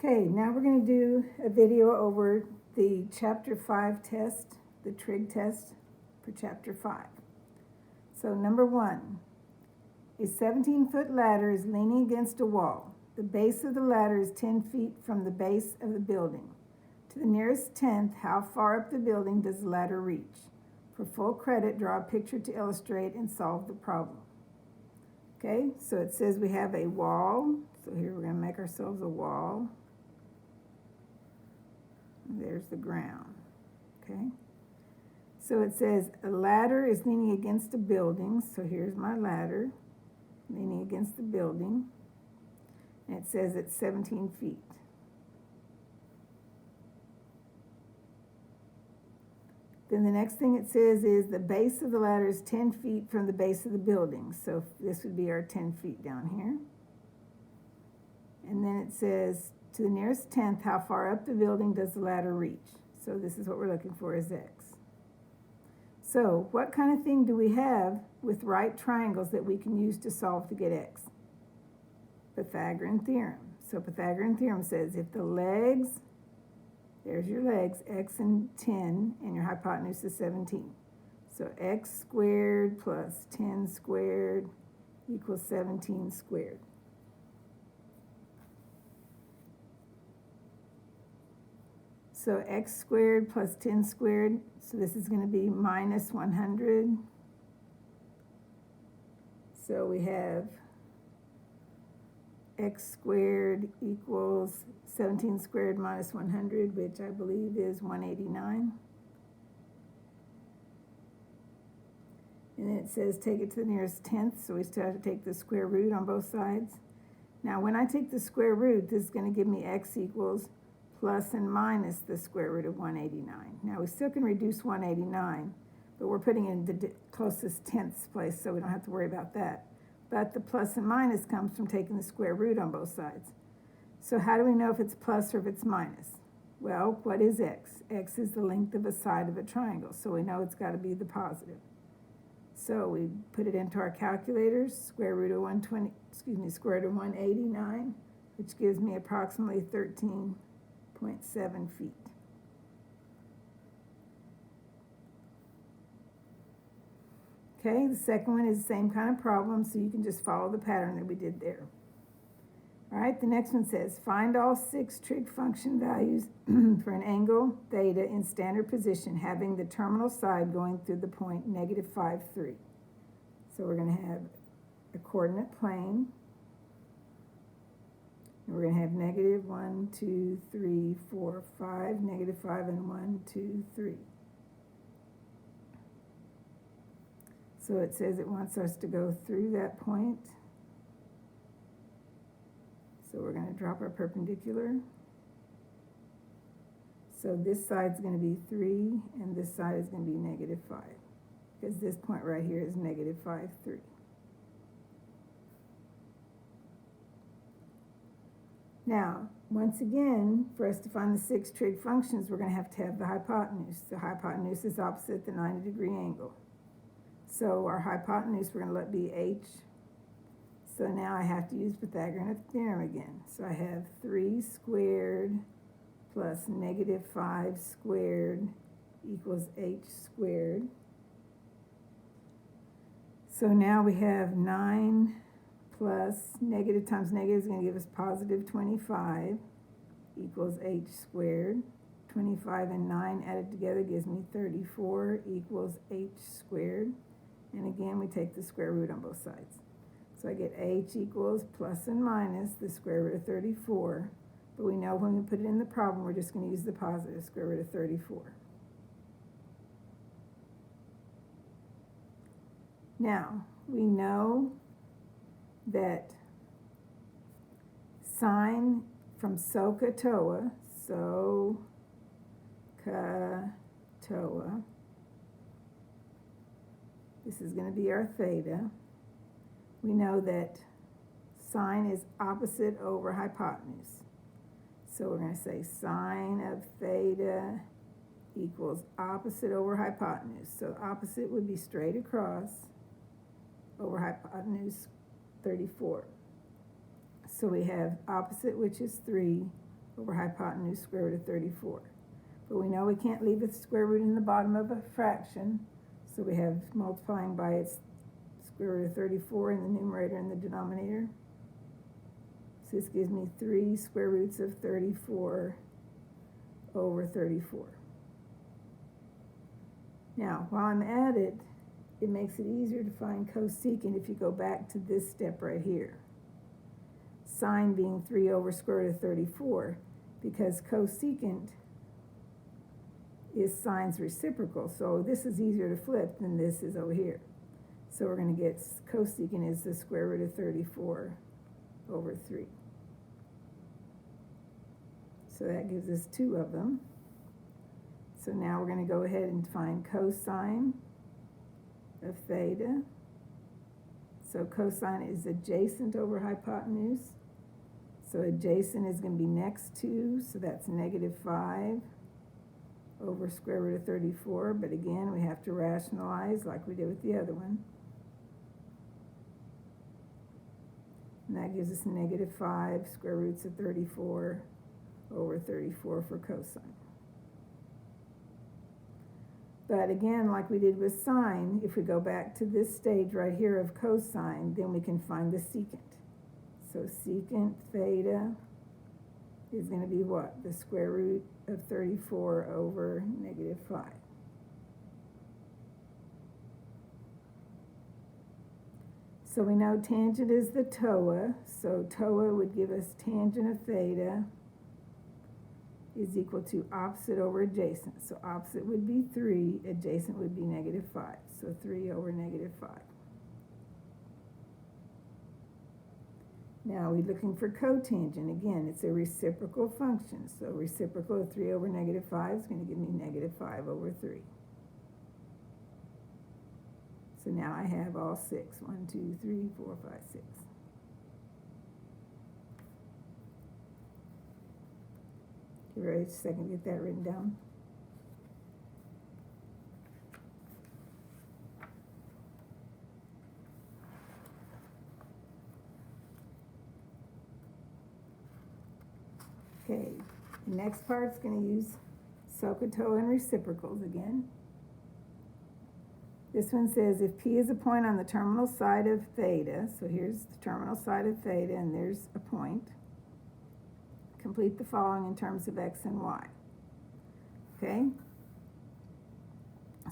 Okay, now we're going to do a video over the Chapter 5 test, the trig test for Chapter 5. So number 1, a 17-foot ladder is leaning against a wall. The base of the ladder is 10 feet from the base of the building. To the nearest tenth, how far up the building does the ladder reach? For full credit, draw a picture to illustrate and solve the problem. Okay, so it says we have a wall. So here we're going to make ourselves a wall. There's the ground, okay? So it says a ladder is leaning against a building. So here's my ladder leaning against the building. And it says it's 17 feet. Then the next thing it says is the base of the ladder is 10 feet from the base of the building. So this would be our 10 feet down here. And then it says to the nearest tenth, how far up the building does the ladder reach? So this is what we're looking for is x. So what kind of thing do we have with right triangles that we can use to solve to get x? Pythagorean theorem. So Pythagorean theorem says if the legs, there's your legs, x and 10, and your hypotenuse is 17. So x squared plus 10 squared equals 17 squared. So x squared plus 10 squared, so this is going to be minus 100. So we have x squared equals 17 squared minus 100, which I believe is 189. And then it says take it to the nearest tenth, so we still have to take the square root on both sides. Now when I take the square root, this is going to give me x equals plus and minus the square root of 189. Now we still can reduce 189, but we're putting it in the closest tenths place, so we don't have to worry about that. But the plus and minus comes from taking the square root on both sides. So how do we know if it's plus or if it's minus? Well, what is x? X is the length of a side of a triangle, so we know it's got to be the positive. So we put it into our calculators, square root of 189, which gives me approximately 13.7 feet. Okay, the second one is the same kind of problem, so you can just follow the pattern that we did there. All right, the next one says, find all 6 trig function values for an angle theta in standard position having the terminal side going through the point -5, 3. So we're going to have a coordinate plane. And we're going to have negative 1, 2, 3, 4, 5, -5, and 1, 2, 3. So it says it wants us to go through that point. So we're going to drop our perpendicular. So this side's going to be 3, and this side is going to be -5. Because this point right here is -5, 3. Now, once again, for us to find the 6 trig functions, we're going to have the hypotenuse. The hypotenuse is opposite the 90-degree angle. So our hypotenuse, we're going to let be h. So now I have to use Pythagorean theorem again. So I have 3 squared plus -5 squared equals h squared. So now we have 9 plus negative times negative is going to give us positive 25 equals h squared. 25 and 9 added together gives me 34 equals h squared. And again, we take the square root on both sides. So I get h equals plus and minus the square root of 34. But we know when we put it in the problem, we're just going to use the positive square root of 34. Now, we know that sine from SOHCAHTOA, this is going to be our theta. We know that sine is opposite over hypotenuse. So we're going to say sine of theta equals opposite over hypotenuse. So opposite would be straight across over hypotenuse 34. So we have opposite, which is 3, over hypotenuse square root of 34. But we know we can't leave a square root in the bottom of a fraction, so we have multiplying by its square root of 34 in the numerator and the denominator. So this gives me 3 square roots of 34 over 34. Now, while I'm at it, it makes it easier to find cosecant if you go back to this step right here. Sine being 3 over square root of 34, because cosecant is sine's reciprocal, so this is easier to flip than this is over here. So we're going to get cosecant is the square root of 34 over 3. So that gives us 2 of them. So now we're going to go ahead and find cosine of theta. So cosine is adjacent over hypotenuse. So adjacent is going to be next to, so that's negative 5 over square root of 34. But again, we have to rationalize like we did with the other one. And that gives us negative 5 square roots of 34 over 34 for cosine. But again, like we did with sine, if we go back to this stage right here of cosine, then we can find the secant. So secant theta is going to be what? The square root of 34 over negative 5. So we know tangent is the TOA, so TOA would give us tangent of theta is equal to opposite over adjacent. So opposite would be 3, adjacent would be negative 5. So 3 over negative 5. Now we're looking for cotangent. Again, it's a reciprocal function. So reciprocal of 3 over negative 5 is going to give me negative 5 over 3. So now I have all 6. 1, 2, 3, 4, 5, 6. You ready? Just a second to get that written down. Okay, the next part's going to use SOHCAHTOA and reciprocals again. This one says if P is a point on the terminal side of theta, so here's the terminal side of theta and there's a point, complete the following in terms of x and y. Okay?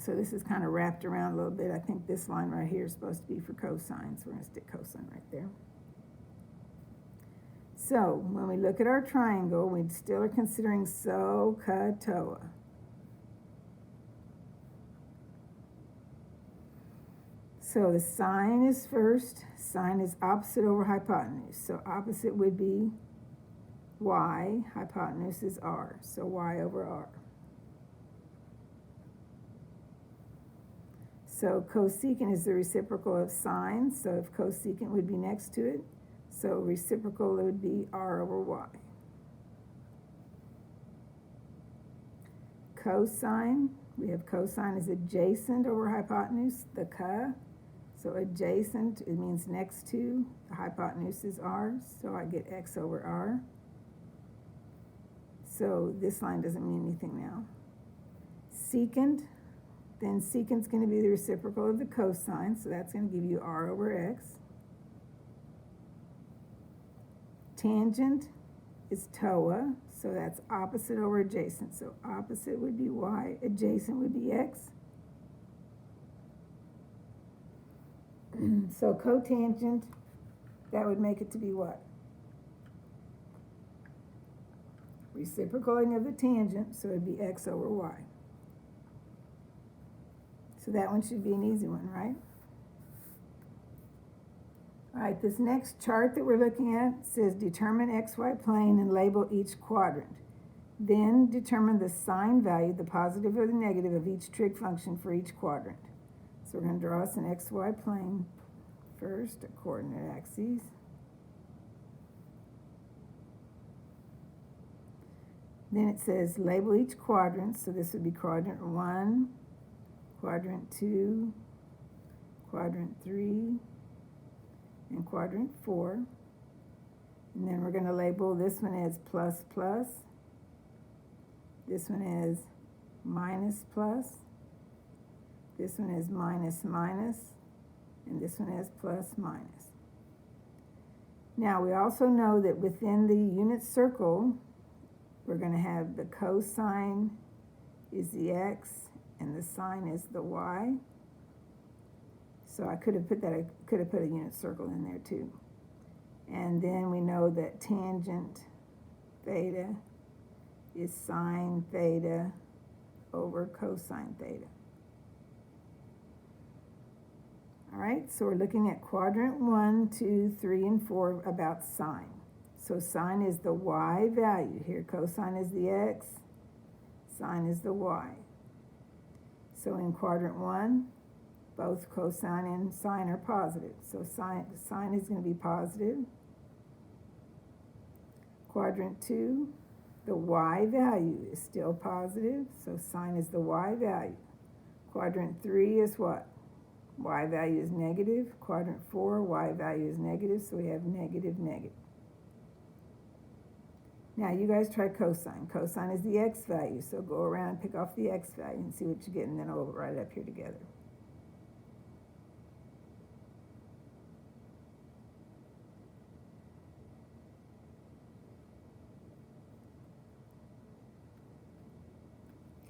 So this is kind of wrapped around a little bit. I think this line right here is supposed to be for cosine, so we're going to stick cosine right there. So when we look at our triangle, we still are considering SOHCAHTOA. So the sine is first. Sine is opposite over hypotenuse. So opposite would be y. Hypotenuse is r. So y over r. So cosecant is the reciprocal of sine. So if cosecant would be next to it, so reciprocal would be r over y. Cosine, we have cosine is adjacent over hypotenuse, the ca. So adjacent, it means next to, the hypotenuse is r, so I get x over r. So this line doesn't mean anything now. Secant, then secant's going to be the reciprocal of the cosine, so that's going to give you r over x. Tangent is TOA, so that's opposite over adjacent. So opposite would be y, adjacent would be x. So cotangent, that would make it to be what? Reciprocaling of the tangent, so it would be x over y. So that one should be an easy one, right? All right, this next chart that we're looking at says determine xy plane and label each quadrant. Then determine the sign value, the positive or the negative of each trig function for each quadrant. So we're going to draw us an xy plane first, a coordinate axes. Then it says label each quadrant, so this would be quadrant 1, quadrant 2, quadrant 3, and quadrant 4. And then we're going to label this one as plus plus, this one is minus plus, this one is minus minus, and this one is plus minus. Now we also know that within the unit circle, we're going to have the cosine is the x and the sine is the y. So I could have put a unit circle in there too. And then we know that tangent theta is sine theta over cosine theta. All right, so we're looking at quadrant 1, 2, 3, and 4 about sine. So sine is the y value. Here cosine is the x, sine is the y. So in quadrant 1, both cosine and sine are positive. So sine is going to be positive. Quadrant 2, the y value is still positive. So sine is the y value. Quadrant 3 is what? Y value is negative. Quadrant 4, y value is negative. So we have negative, negative. Now you guys try cosine. Cosine is the x value. So go around and pick off the x value and see what you get, and then I'll write it up here together.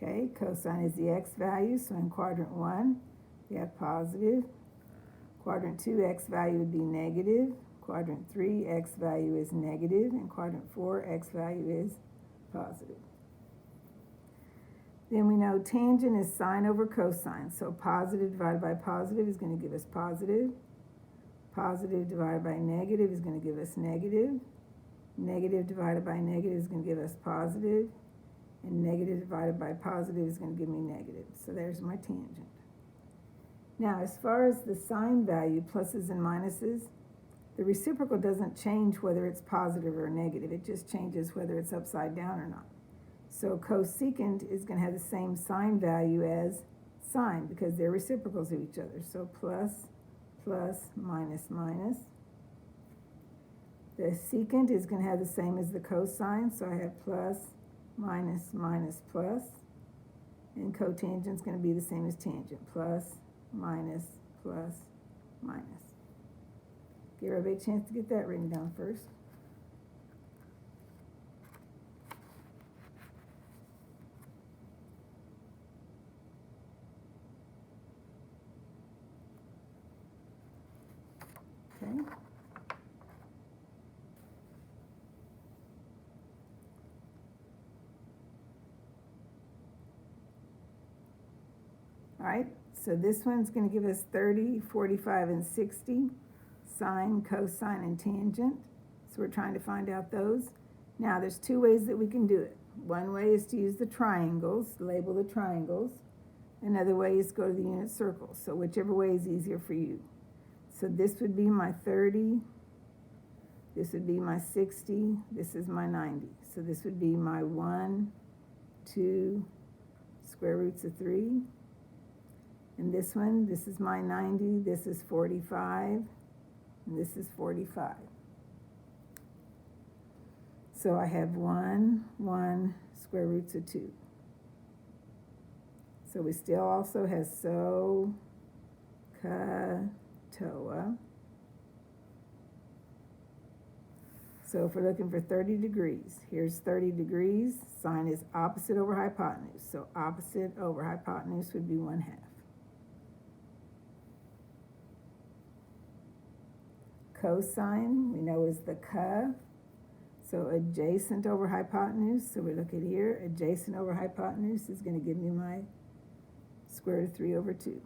Okay, cosine is the x value, so in quadrant 1, we have positive. Quadrant 2, x value would be negative. Quadrant 3, x value is negative. And quadrant 4, x value is positive. Then we know tangent is sine over cosine, so positive divided by positive is going to give us positive. Positive divided by negative is going to give us negative. Negative divided by negative is going to give us positive. And negative divided by positive is going to give me negative. So there's my tangent. Now, as far as the sine value, pluses and minuses, the reciprocal doesn't change whether it's positive or negative. It just changes whether it's upside down or not. So cosecant is going to have the same sine value as sine because they're reciprocals of each other. So plus, plus, minus, minus. The secant is going to have the same as the cosine. So I have plus, minus, minus, plus, and cotangent is going to be the same as tangent, plus, minus, plus, minus. Give everybody a chance to get that written down first. Okay. All right, so this one's going to give us 30, 45, and 60, sine, cosine, and tangent. So we're trying to find out those. Now, there's two ways that we can do it. One way is to use the triangles, label the triangles. Another way is to go to the unit circle. So whichever way is easier for you. So this would be my 30, this would be my 60, this is my 90. So this would be my 1, 2, square roots of 3. And this one, this is my 90, this is 45, and this is 45. So I have 1, square roots of 2. So we still also have so, ka, toa. So if we're looking for 30 degrees, here's 30 degrees. Sine is opposite over hypotenuse. So opposite over hypotenuse would be 1/2. Cosine, we know is the ka. So adjacent over hypotenuse. So we look at here, adjacent over hypotenuse is going to give me my square root of 3 over 2.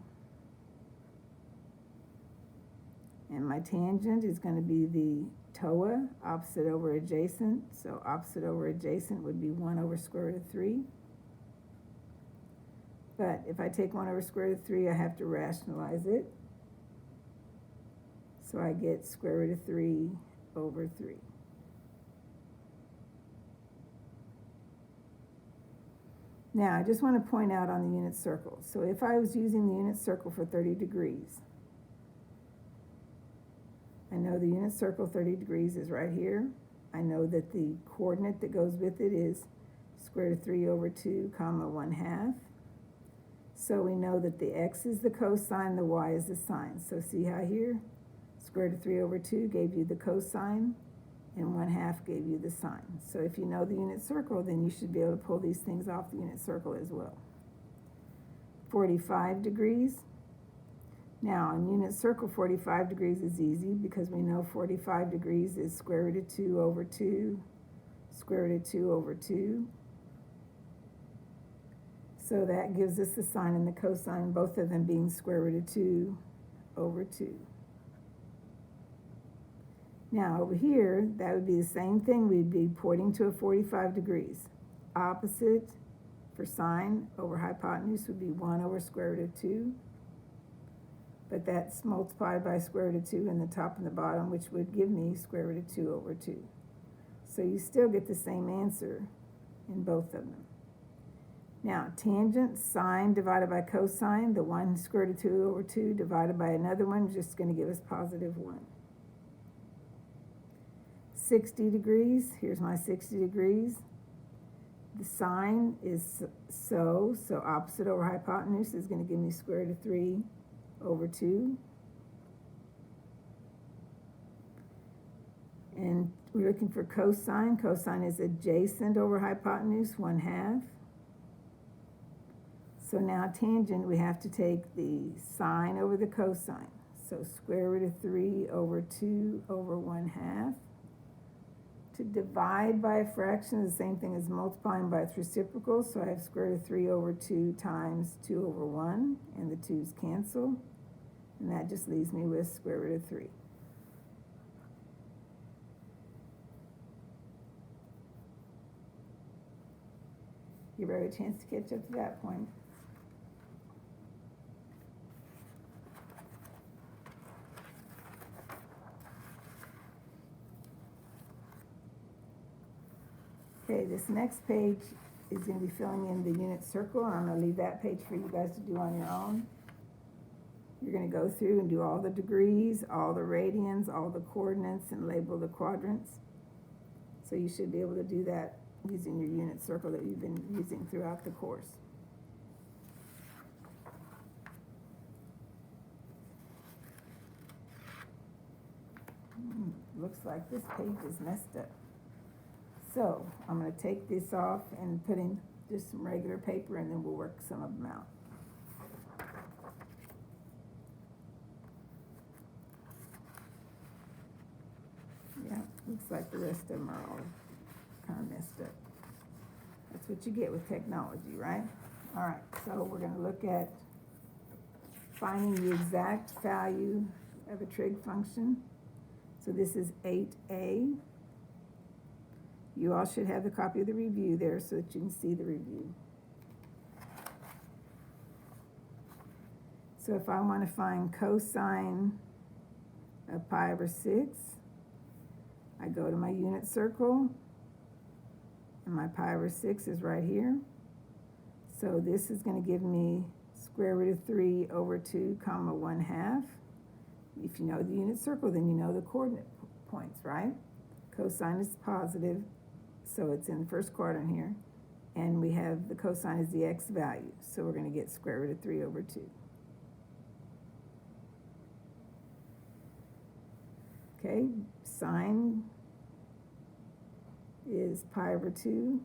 And my tangent is going to be the toa, opposite over adjacent. So opposite over adjacent would be 1 over square root of 3. But if I take 1 over square root of 3, I have to rationalize it. So I get square root of 3 over 3. Now, I just want to point out on the unit circle. So if I was using the unit circle for 30 degrees, I know the unit circle 30 degrees is right here. I know that the coordinate that goes with it is square root of 3 over 2 comma 1/2. So we know that the x is the cosine, the y is the sine. So see how here, square root of 3 over 2 gave you the cosine, and 1/2 gave you the sine. So if you know the unit circle, then you should be able to pull these things off the unit circle as well. 45 degrees. Now, in unit circle, 45 degrees is easy because we know 45 degrees is square root of 2 over 2, square root of 2 over 2. So that gives us the sine and the cosine, both of them being square root of 2 over 2. Now, over here, that would be the same thing. We'd be pointing to a 45 degrees. Opposite for sine over hypotenuse would be 1 over square root of 2. But that's multiplied by square root of 2 in the top and the bottom, which would give me square root of 2 over 2. So you still get the same answer in both of them. Now, tangent, sine divided by cosine, the one square root of 2 over 2 divided by another one is just going to give us positive 1. 60 degrees, here's my 60 degrees. The sine is so opposite over hypotenuse is going to give me square root of 3 over 2. And we're looking for cosine. Cosine is adjacent over hypotenuse, 1/2. So now tangent, we have to take the sine over the cosine. So square root of 3 over 2 over 1/2. To divide by a fraction is the same thing as multiplying by its reciprocal. So I have square root of 3 over 2 times 2 over 1, and the 2's cancel. And that just leaves me with square root of 3. Give her a chance to catch up to that point. Okay, this next page is going to be filling in the unit circle, and I'm going to leave that page for you guys to do on your own. You're going to go through and do all the degrees, all the radians, all the coordinates, and label the quadrants. So you should be able to do that using your unit circle that you've been using throughout the course. Looks like this page is messed up. So I'm going to take this off and put in just some regular paper, and then we'll work some of them out. Yeah, looks like the rest of them are all kind of messed up. That's what you get with technology, right? All right, so we're going to look at finding the exact value of a trig function. So this is 8a. You all should have the copy of the review there so that you can see the review. So if I want to find cosine of pi over 6, I go to my unit circle, and my pi over 6 is right here. So this is going to give me square root of 3 over 2 comma 1/2. If you know the unit circle, then you know the coordinate points, right? Cosine is positive, so it's in the first quadrant here. And we have the cosine is the x value, so we're going to get square root of 3 over 2. Okay, sine is pi over 2.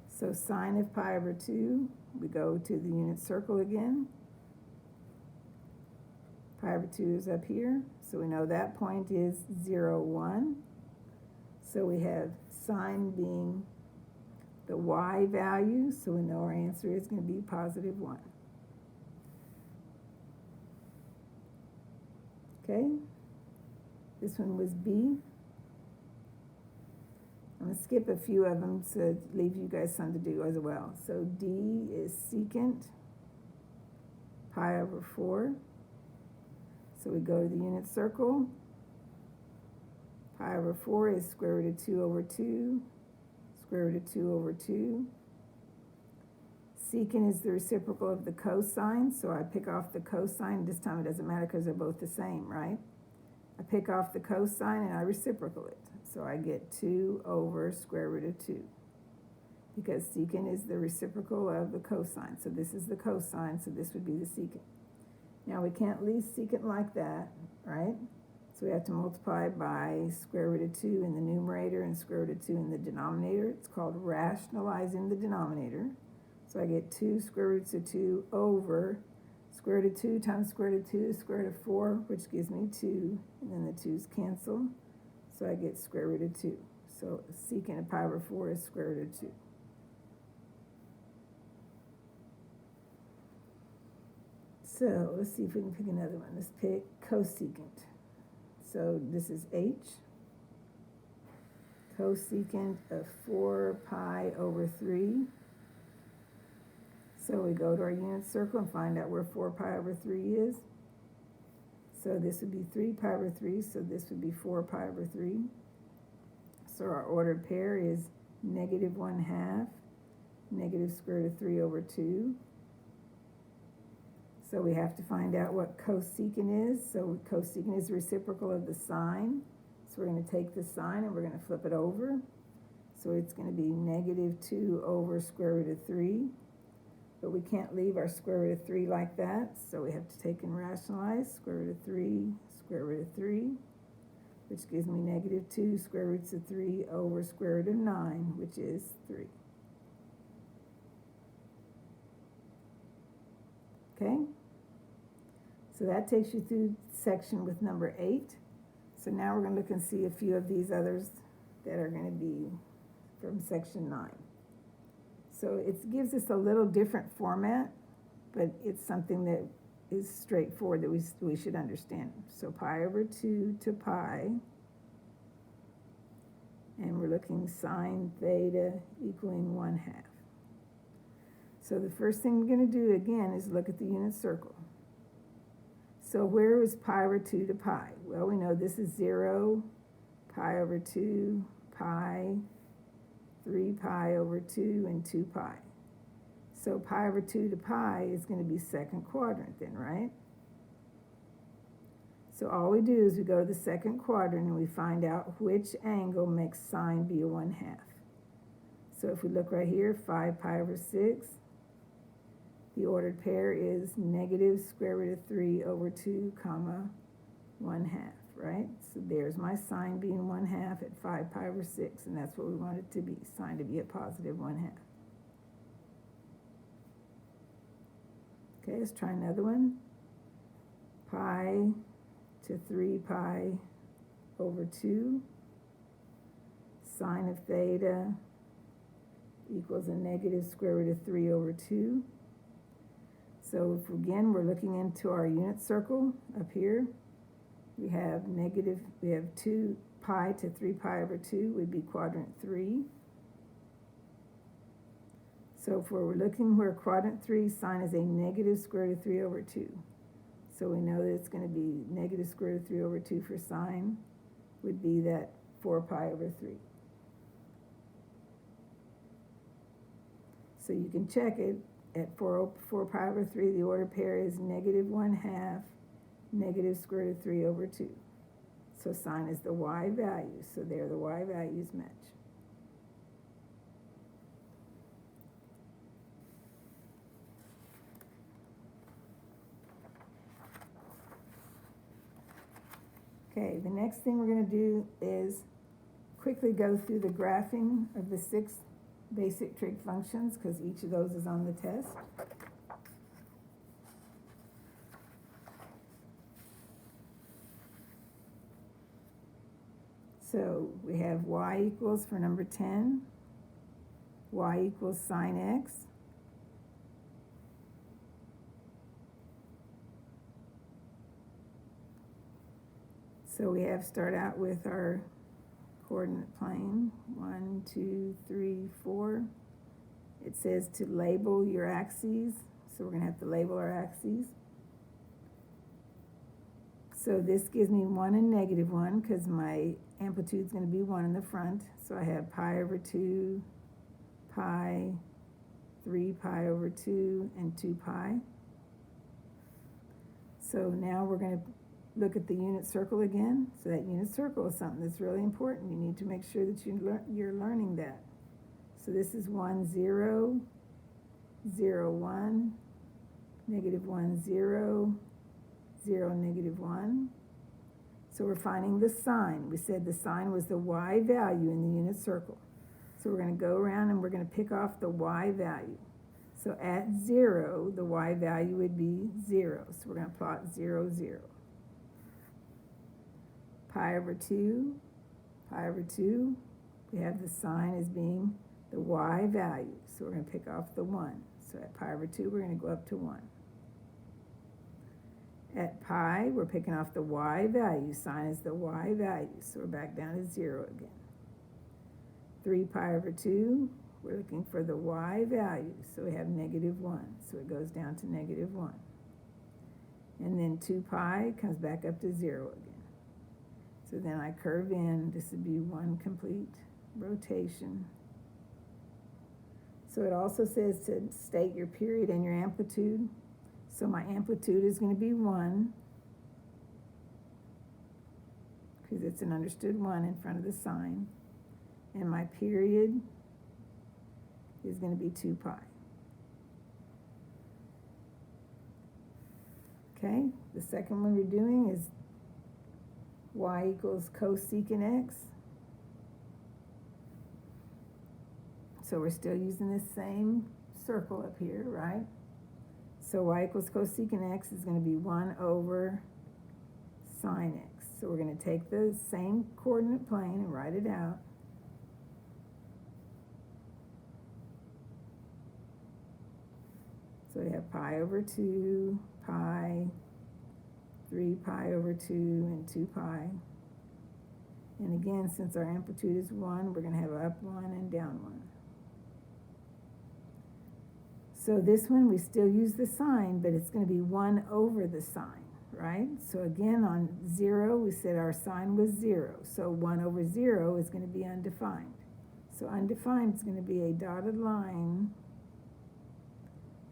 So sine of pi over 2, we go to the unit circle again. Pi over 2 is up here, so we know that point is 0, 1. So we have sine being the y value, so we know our answer is going to be positive 1. Okay, this one was B. I'm going to skip a few of them to leave you guys something to do as well. So D is secant pi over 4. So we go to the unit circle. Pi over 4 is square root of 2 over 2, square root of 2 over 2. Secant is the reciprocal of the cosine, so I pick off the cosine. This time it doesn't matter because they're both the same, right? I pick off the cosine and I reciprocal it. So I get 2 over square root of 2. Because secant is the reciprocal of the cosine. So this is the cosine, so this would be the secant. Now we can't leave secant like that, right? So we have to multiply by square root of 2 in the numerator and square root of 2 in the denominator. It's called rationalizing the denominator. So I get 2 square roots of 2 over square root of 2 times square root of 2 is square root of 4, which gives me 2, and then the 2's cancel. So I get square root of 2. So secant of pi over 4 is square root of 2. So let's see if we can pick another one. Let's pick cosecant. So this is h. Cosecant of 4 pi over 3. So we go to our unit circle and find out where 4 pi over 3 is. So this would be 3 pi over 3, so this would be 4 pi over 3. So our ordered pair is negative 1/2, negative square root of 3 over 2. So we have to find out what cosecant is. So cosecant is the reciprocal of the sine. So we're going to take the sine and we're going to flip it over. So it's going to be negative 2 over square root of 3. But we can't leave our square root of 3 like that. So we have to take and rationalize square root of 3, square root of 3, which gives me negative 2 square roots of 3 over square root of 9, which is 3. Okay? So that takes you through section with number 8. So now we're going to look and see a few of these others that are going to be from section 9. So it gives us a little different format, but it's something that is straightforward that we should understand. So pi over 2 to pi, and we're looking sine theta equaling 1/2. So the first thing we're going to do again is look at the unit circle. So where is pi over 2 to pi? Well, we know this is 0, pi over 2, pi, 3 pi over 2, and 2 pi. So pi over 2 to pi is going to be second quadrant then, right? So all we do is we go to the second quadrant and we find out which angle makes sine be a 1/2. So if we look right here, 5 pi over 6, the ordered pair is negative square root of 3 over 2, comma, 1/2, right? So there's my sine being 1/2 at 5 pi over 6, and that's what we want it to be, sine to be a positive 1/2. Okay, let's try another one. Pi to 3 pi over 2, sine of theta equals a negative square root of 3 over 2. So if again we're looking into our unit circle up here, we have 2 pi to 3 pi over 2 would be quadrant 3. So if we're looking where quadrant 3, sine is a negative square root of 3 over 2. So we know that it's going to be negative square root of 3 over 2 for sine would be that 4 pi over 3. So you can check it at 4 pi over 3, the ordered pair is negative 1/2, negative square root of 3 over 2. So sine is the y value, so there the y values match. Okay, the next thing we're going to do is quickly go through the graphing of the 6 basic trig functions, because each of those is on the test. So we have y equals, for number 10, y equals sine x. So we have start out with our coordinate plane, 1, 2, 3, 4. It says to label your axes, so we're going to have to label our axes. So this gives me 1 and negative 1 because my amplitude is going to be 1 in the front. So I have pi over 2, pi, 3 pi over 2, and 2 pi. So now we're going to look at the unit circle again. So that unit circle is something that's really important. You need to make sure that you're learning that. So this is 1, 0, 0, 1, negative 1, 0, 0, negative 1. So we're finding the sign. We said the sign was the y value in the unit circle. So we're going to go around and we're going to pick off the y value. So at 0, the y value would be 0. So we're going to plot 0, 0. Pi over 2, we have the sign as being the y value. So we're going to pick off the 1. So at pi over 2, we're going to go up to 1. At pi, we're picking off the y value. Sign is the y value. So we're back down to 0 again. 3 pi over 2, we're looking for the y value. So we have negative 1. So it goes down to negative 1. And then 2 pi comes back up to 0 again. So then I curve in. This would be 1 complete rotation. So it also says to state your period and your amplitude. So my amplitude is going to be 1, because it's an understood 1 in front of the sign. And my period is going to be 2 pi. Okay, the second one we're doing is y equals cosecant x. So we're still using this same circle up here, right? So y equals cosecant x is going to be 1 over sine x. So we're going to take the same coordinate plane and write it out. So we have pi over 2, pi, 3 pi over 2, and 2 pi. And again, since our amplitude is 1, we're going to have up 1 and down 1. So this one, we still use the sign, but it's going to be 1 over the sign, right? So again, on 0, we said our sign was 0. So 1 over 0 is going to be undefined. So undefined is going to be a dotted line,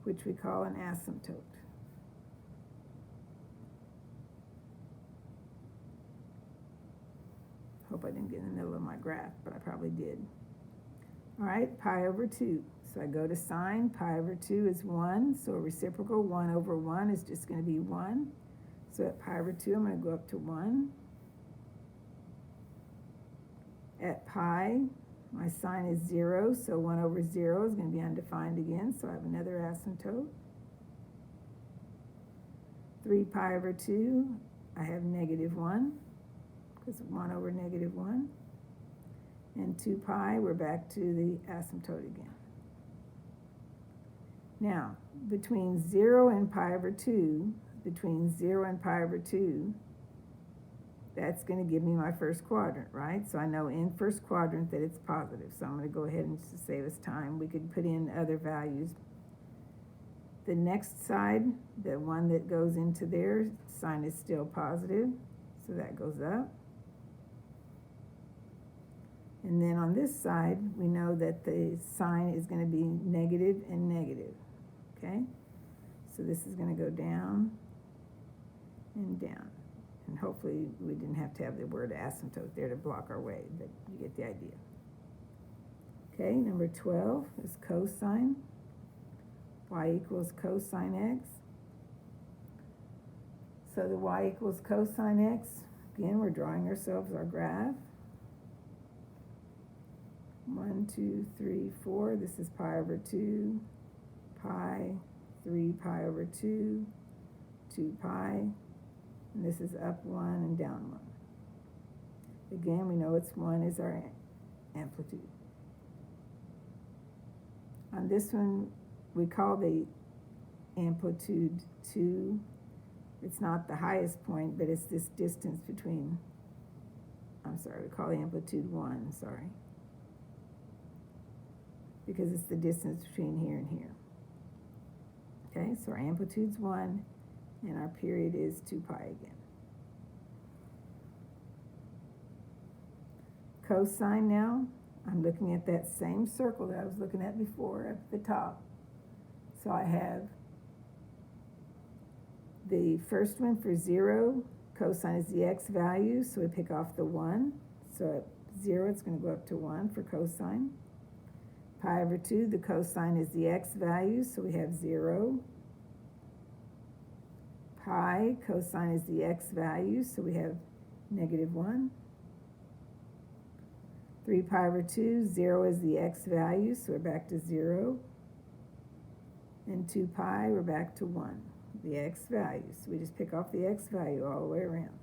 which we call an asymptote. Hope I didn't get in the middle of my graph, but I probably did. All right, pi over 2. So I go to sine. Pi over 2 is 1. So a reciprocal 1 over 1 is just going to be 1. So at pi over 2, I'm going to go up to 1. At pi, my sign is 0. So 1 over 0 is going to be undefined again. So I have another asymptote. 3 pi over 2, I have negative 1. Because 1 over negative 1. And 2 pi, we're back to the asymptote again. Now, between 0 and pi over 2, that's going to give me my first quadrant, right? So I know in first quadrant that it's positive. So I'm going to go ahead and just save us time. We could put in other values. The next side, the one that goes into there, sign is still positive. So that goes up. And then on this side, we know that the sign is going to be negative and negative, okay? So this is going to go down and down. And hopefully we didn't have to have the word asymptote there to block our way, but you get the idea. Okay, number 12 is cosine. Y equals cosine x. So the y equals cosine x, again, we're drawing ourselves our graph. 1, 2, 3, 4. This is pi over 2, pi, 3 pi over 2, 2 pi, and this is up 1 and down 1. Again, we know it's 1 is our amplitude. On this one, we call the amplitude 2. It's not the highest point, but it's this distance between, we call the amplitude 1, because it's the distance between here and here. Okay, so our amplitude's 1, and our period is 2 pi again. Cosine now, I'm looking at that same circle that I was looking at before up at the top. So I have the first one for 0, cosine is the x value, so we pick off the 1. So at 0, it's going to go up to 1 for cosine. Pi over 2, the cosine is the x value, so we have 0. Pi, cosine is the x value, so we have negative 1. 3 pi over 2, 0 is the x value, so we're back to 0. And 2 pi, we're back to 1, the x value. So we just pick off the x value all the way around.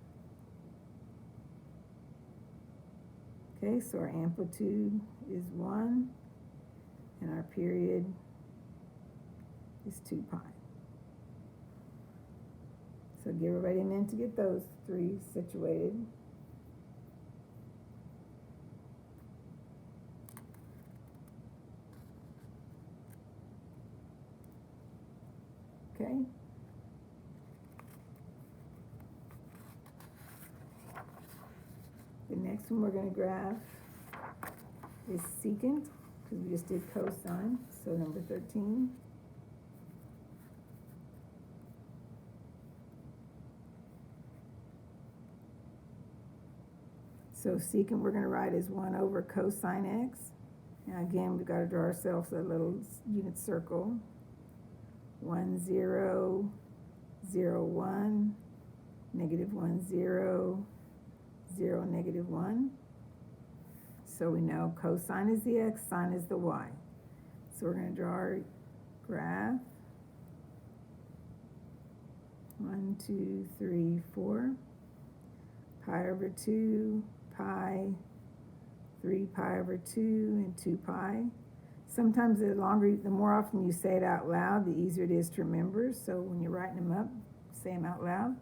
Okay, so our amplitude is 1, and our period is 2 pi. So give everybody a minute to get those 3 situated. Okay. The next one we're going to graph is secant, because we just did cosine, so number 13. So secant we're going to write as 1 over cosine x. Now again, we've got to draw ourselves a little unit circle. 1, 0, 0, 1, negative 1, 0, 0, negative 1. So we know cosine is the x, sine is the y. So we're going to draw our graph. 1, 2, 3, 4. Pi over 2, pi, 3 pi over 2, and 2 pi. Sometimes the more often you say it out loud, the easier it is to remember. So when you're writing them up, say them out loud.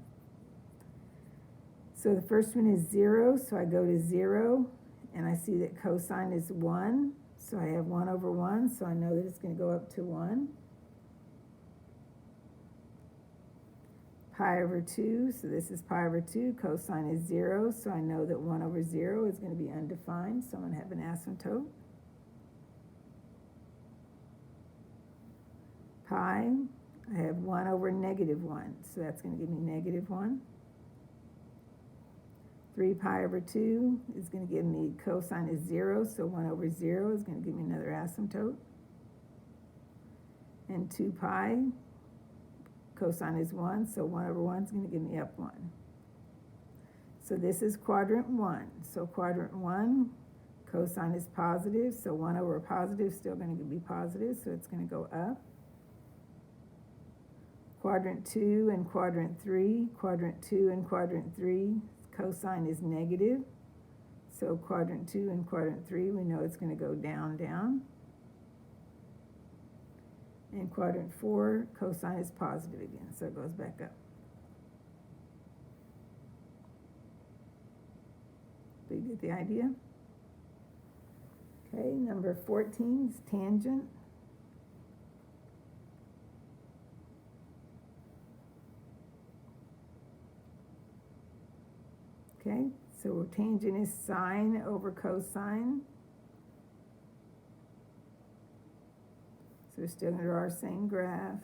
So the first one is 0, so I go to 0, and I see that cosine is 1. So I have 1 over 1, so I know that it's going to go up to 1. Pi over 2, so this is pi over 2. Cosine is 0, so I know that 1 over 0 is going to be undefined, so I'm going to have an asymptote. Pi, I have 1 over negative 1, so that's going to give me negative 1. 3 pi over 2 is going to give me cosine is 0, so 1 over 0 is going to give me another asymptote. And 2 pi, cosine is 1, so 1 over 1 is going to give me up 1. So this is quadrant 1. So quadrant 1, cosine is positive, so 1 over a positive is still going to be positive, so it's going to go up. Quadrant 2 and quadrant 3, quadrant 2 and quadrant 3, cosine is negative. So quadrant 2 and quadrant 3, we know it's going to go down, down. And quadrant 4, cosine is positive again, so it goes back up. Do you get the idea? Okay, number 14 is tangent. Okay, so tangent is sine over cosine. So we're still going to draw our same graph.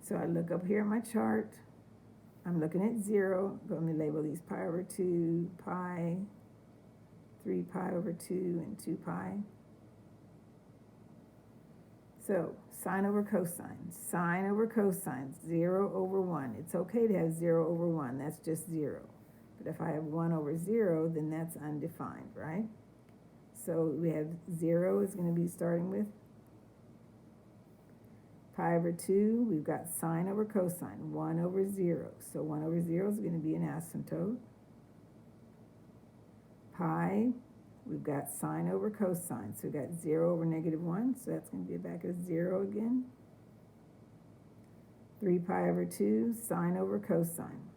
So I look up here at my chart. I'm looking at 0. Let me label these pi over 2, pi, 3 pi over 2, and 2 pi. So sine over cosine, 0 over 1. It's okay to have 0 over 1, that's just 0. But if I have 1 over 0, then that's undefined, right? So we have 0 is going to be starting with pi over 2, we've got sine over cosine, 1 over 0. So 1 over 0 is going to be an asymptote. Pi, we've got sine over cosine, so we've got 0 over negative 1, so that's going to be back as 0 again. 3 pi over 2, sine over cosine.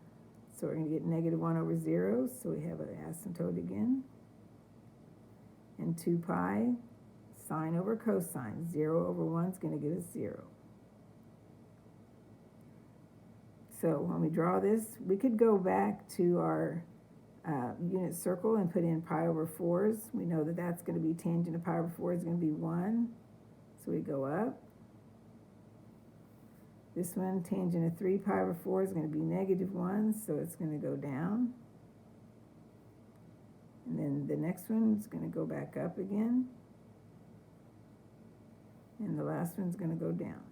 So we're going to get negative 1 over 0, so we have an asymptote again. And 2 pi, sine over cosine. 0 over 1 is going to give us 0. So when we draw this, we could go back to our unit circle and put in pi over 4s. We know that that's going to be tangent of pi over 4 is going to be 1. So we go up. This one, tangent of 3 pi over 4 is going to be negative 1, so it's going to go down. And then the next one is going to go back up again. And the last one's going to go down.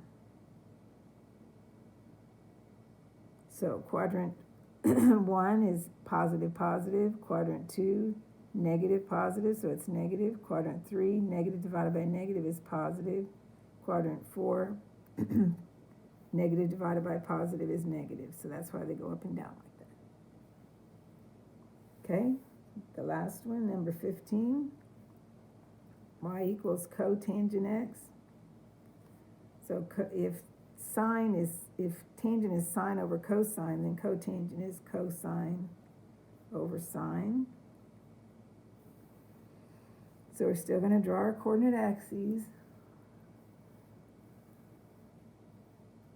So quadrant 1 is positive, positive. Quadrant 2, negative, positive, so it's negative. Quadrant 3, negative divided by negative is positive. Quadrant 4, negative divided by positive is negative. So that's why they go up and down like that. Okay, the last one, number 15. Y equals cotangent x. So if tangent is sine over cosine, then cotangent is cosine over sine. So we're still going to draw our coordinate axes.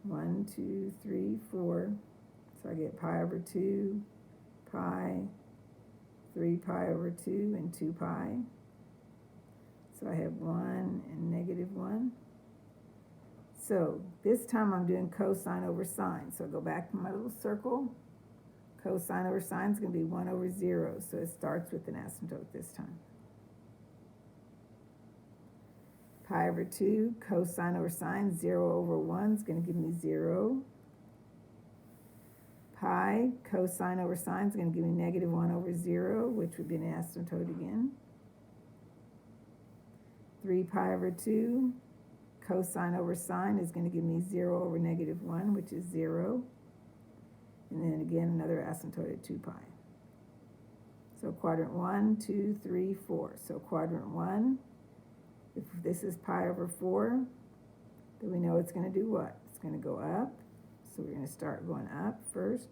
1, 2, 3, 4. So I get pi over 2, pi, 3 pi over 2, and 2 pi. So I have 1 and negative 1. So this time I'm doing cosine over sine. So I go back to my little circle. Cosine over sine is going to be 1 over 0. So it starts with an asymptote this time. Pi over 2, cosine over sine, 0 over 1 is going to give me 0. Pi, cosine over sine is going to give me negative 1 over 0, which would be an asymptote again. 3 pi over 2, cosine over sine is going to give me 0 over negative 1, which is 0. And then again, another asymptote at 2 pi. So quadrant 1, 2, 3, 4. So quadrant 1, if this is pi over 4, then we know it's going to do what? It's going to go up. So we're going to start going up first.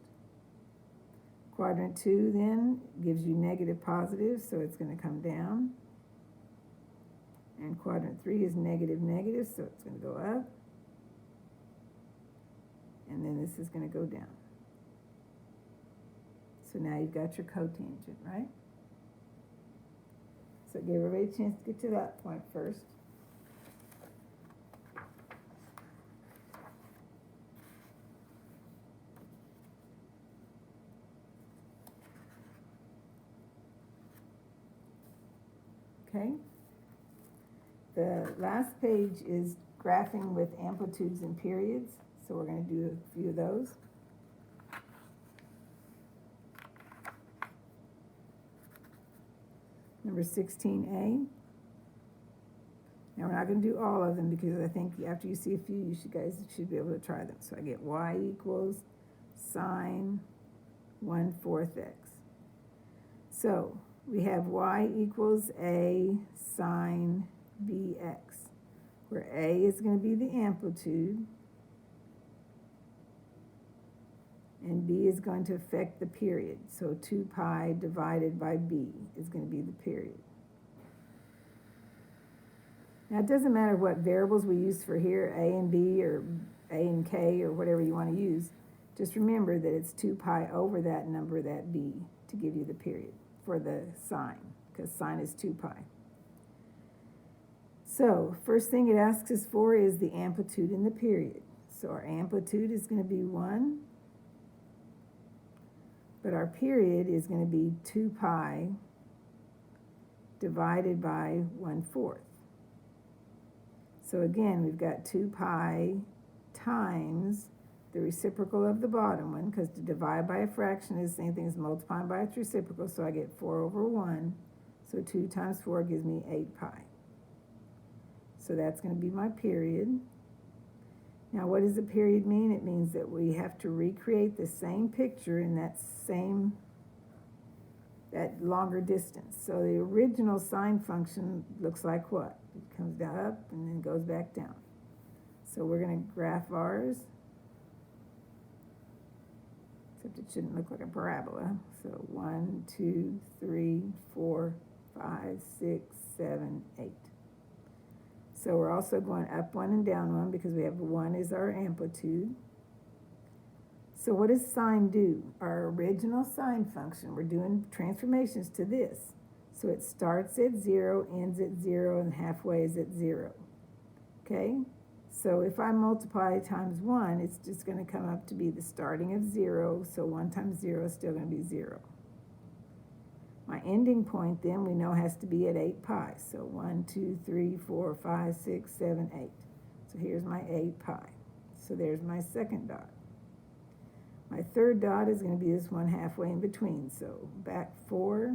Quadrant 2 then gives you negative positive, so it's going to come down. And quadrant 3 is negative, negative, so it's going to go up. And then this is going to go down. So now you've got your cotangent, right? So give everybody a chance to get to that point first. Okay. The last page is graphing with amplitudes and periods. So we're going to do a few of those. Number 16a. Now we're not going to do all of them because I think after you see a few, you guys should be able to try them. So I get y equals sine 1/4 x. So we have y equals a sine bx, where a is going to be the amplitude and b is going to affect the period. So 2 pi divided by b is going to be the period. Now it doesn't matter what variables we use for here, a and b or a and k or whatever you want to use. Just remember that it's 2 pi over that number, that b, to give you the period for the sine, because sine is 2 pi. So first thing it asks us for is the amplitude in the period. So our amplitude is going to be 1. But our period is going to be 2 pi divided by 1/4. So again, we've got 2 pi times the reciprocal of the bottom one, because to divide by a fraction is the same thing as multiplying by its reciprocal, so I get 4 over 1. So 2 times 4 gives me 8 pi. So that's going to be my period. Now, what does a period mean? It means that we have to recreate the same picture in that longer distance. So the original sine function looks like what? It comes down up and then goes back down. So we're going to graph ours, except it shouldn't look like a parabola. So 1, 2, 3, 4, 5, 6, 7, 8. So we're also going up 1 and down 1 because we have 1 is our amplitude. So what does sine do? Our original sine function, we're doing transformations to this. So it starts at 0, ends at 0, and halfway is at 0. Okay? So if I multiply times 1, it's just going to come up to be the starting of 0. So 1 times 0 is still going to be 0. My ending point then we know has to be at 8 pi. So 1, 2, 3, 4, 5, 6, 7, 8. So here's my 8 pi. So there's my second dot. My third dot is going to be this one halfway in between. So back 4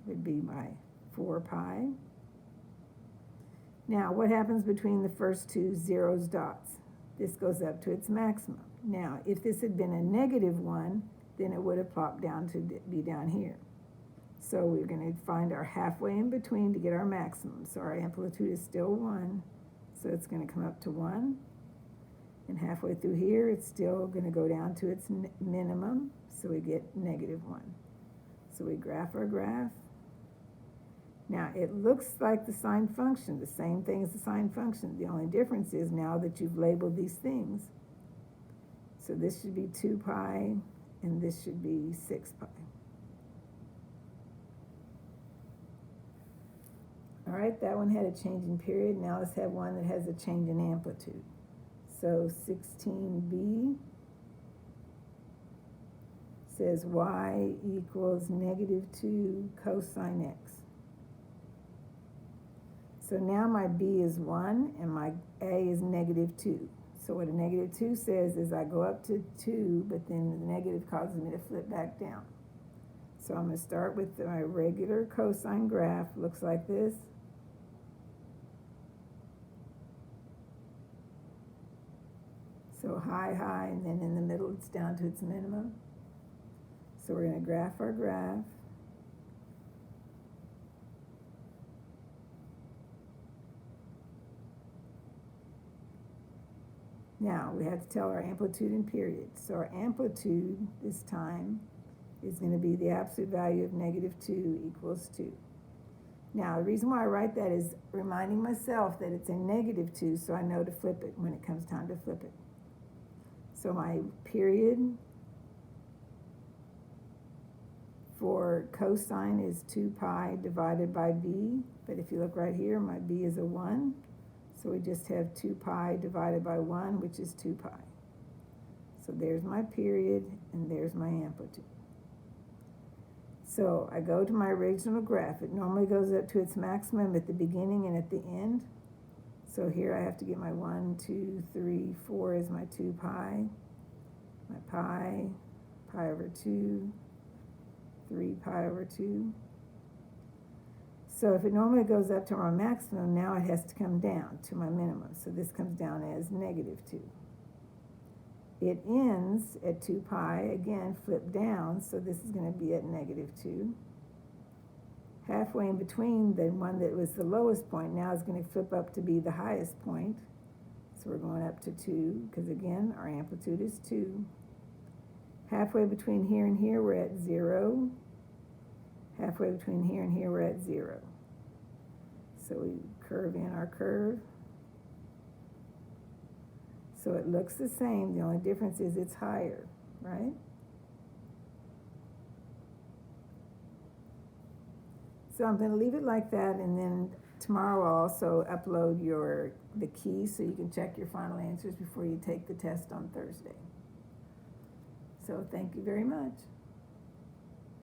would be my 4 pi. Now, what happens between the first two zeros dots? This goes up to its maximum. Now, if this had been a negative 1, then it would have plopped down to be down here. So we're going to find our halfway in between to get our maximum. So our amplitude is still 1. So it's going to come up to 1. And halfway through here, it's still going to go down to its minimum. So we get negative 1. So we graph our graph. Now, it looks like the sine function, the same thing as the sine function. The only difference is now that you've labeled these things. So this should be 2 pi, and this should be 6 pi. All right, that one had a change in period. Now let's have one that has a change in amplitude. So 16b says y equals negative 2 cosine x. So now my b is 1 and my a is negative 2. So what a negative 2 says is I go up to 2, but then the negative causes me to flip back down. So I'm going to start with my regular cosine graph. Looks like this. So high, high, and then in the middle it's down to its minimum. So we're going to graph our graph. Now we have to tell our amplitude and period. So our amplitude this time is going to be the absolute value of negative 2 equals 2. Now the reason why I write that is reminding myself that it's a negative 2, so I know to flip it when it comes time to flip it. So my period for cosine is 2 pi divided by b, but if you look right here, my b is a 1. So we just have 2 pi divided by 1, which is 2 pi. So there's my period, and there's my amplitude. So I go to my original graph. It normally goes up to its maximum at the beginning and at the end. So here I have to get my 1, 2, 3, 4 is my 2 pi. My pi over 2, 3 pi over 2. So if it normally goes up to my maximum, now it has to come down to my minimum. So this comes down as negative 2. It ends at 2 pi, again, flip down, so this is going to be at negative 2. Halfway in between, the one that was the lowest point now is going to flip up to be the highest point. So we're going up to 2, because again, our amplitude is 2. Halfway between here and here, we're at 0. Halfway between here and here, we're at 0. So we curve in our curve. So it looks the same. The only difference is it's higher, right? So I'm going to leave it like that, and then tomorrow I'll also upload the key so you can check your final answers before you take the test on Thursday. So thank you very much.